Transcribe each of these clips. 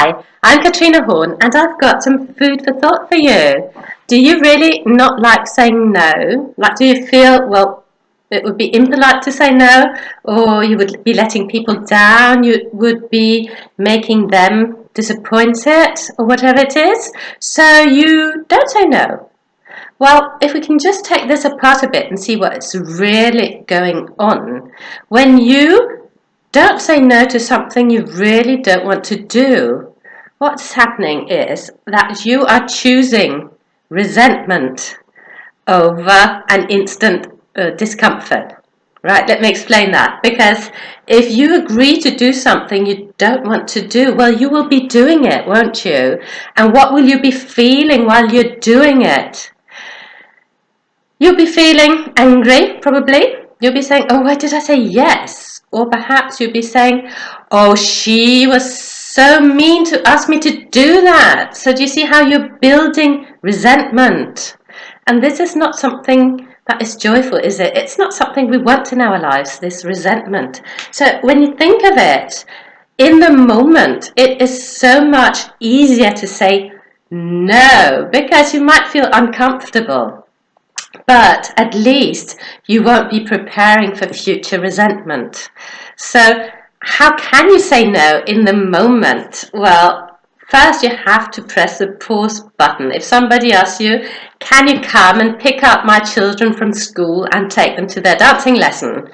Hi, I'm Katrine and I've got some food for thought for you. Do you really not like saying no? Like, do you feel, well, it would be impolite to say no, or you would be letting people down, you would be making them disappointed, or whatever it is, so you don't say no? Well, if we can just take this apart a bit and see what's really going on. When you don't say no to something you really don't want to do, what's happening is that you are choosing resentment over an instant discomfort. Right, let me explain that. Because if you agree to do something you don't want to do, well, you will be doing it, won't you? And what will you be feeling while you're doing it? You'll be feeling angry, probably. You'll be saying, oh, why did I say yes? Or perhaps you'll be saying, oh, she was so mean to ask me to do that. So do you see how you're building resentment? And this is not something that is joyful, is it? It's not something we want in our lives, this resentment. So when you think of it, in the moment, it is so much easier to say no, because you might feel uncomfortable. But at least you won't be preparing for future resentment. So how can you say no in the moment? Well, first you have to press the pause button. If somebody asks you, can you come and pick up my children from school and take them to their dancing lesson?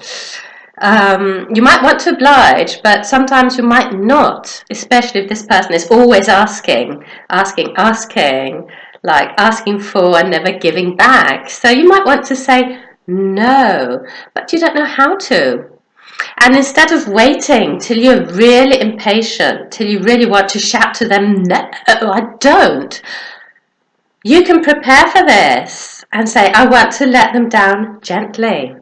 You might want to oblige, but sometimes you might not, especially if this person is always asking, like asking for and never giving back. So you might want to say no, but you don't know how to. And instead of waiting till you're really impatient, till you really want to shout to them, no, I don't, you can prepare for this and say, I want to let them down gently.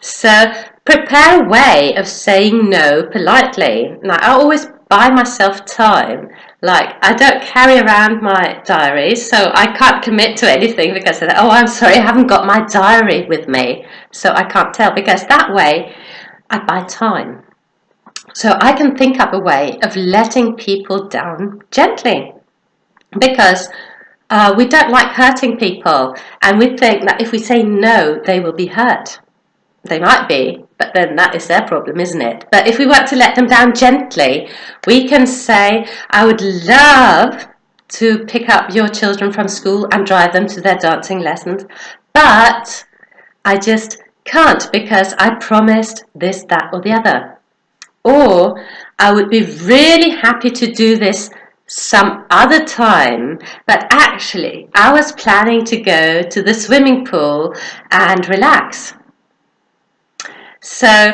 So prepare a way of saying no politely. Now, I always buy myself time. Like, I don't carry around my diary, so I can't commit to anything because, oh, I'm sorry, I haven't got my diary with me, so I can't tell, because that way I buy time. So I can think up a way of letting people down gently, because we don't like hurting people, and we think that if we say no, they will be hurt. They might be, but then that is their problem, isn't it? But if we want to let them down gently, we can say, I would love to pick up your children from school and drive them to their dancing lessons, but I just can't because I promised this, that, or the other. Or I would be really happy to do this some other time, but actually I was planning to go to the swimming pool and relax. So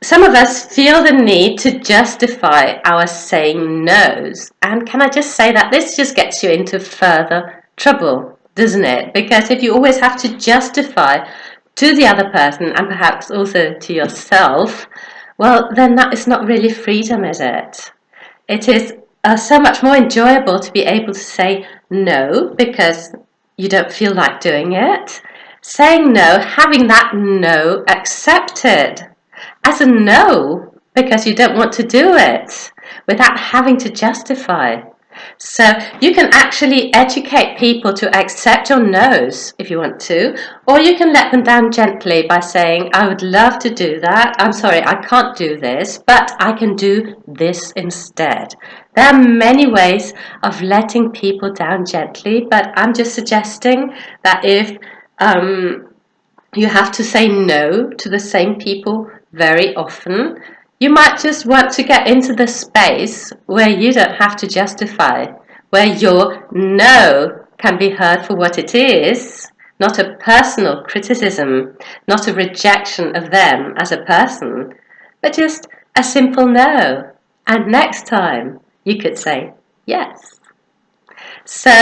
some of us feel the need to justify our saying no's. And can I just say that this just gets you into further trouble, doesn't it? Because if you always have to justify to the other person and perhaps also to yourself, well, then that is not really freedom, is it? It is so much more enjoyable to be able to say no because you don't feel like doing it. Saying no, having that no accepted as a no because you don't want to do it without having to justify. So you can actually educate people to accept your no's if you want to, or you can let them down gently by saying, I would love to do that. I'm sorry, I can't do this, but I can do this instead. There are many ways of letting people down gently, but I'm just suggesting that if you have to say no to the same people very often, you might just want to get into the space where you don't have to justify, where your no can be heard for what it is, not a personal criticism, not a rejection of them as a person, but just a simple no. And next time you could say yes. So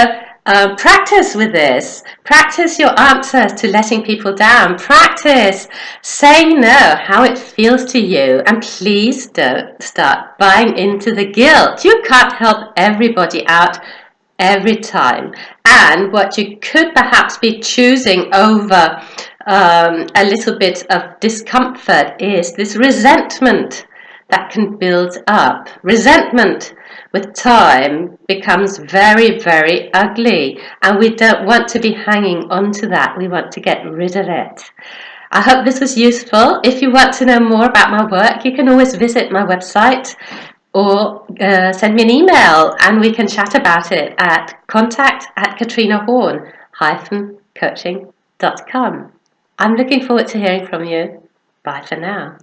practice with this. Practice your answers to letting people down. Practice saying no, how it feels to you. And please don't start buying into the guilt. You can't help everybody out every time. And what you could perhaps be choosing over a little bit of discomfort is this resentment that can build up. Resentment with time becomes very, very ugly, and we don't want to be hanging on to that. We want to get rid of it. I hope this was useful. If you want to know more about my work, you can always visit my website or send me an email and we can chat about it at contact@katrinehorn-coaching.com. I'm looking forward to hearing from you. Bye for now.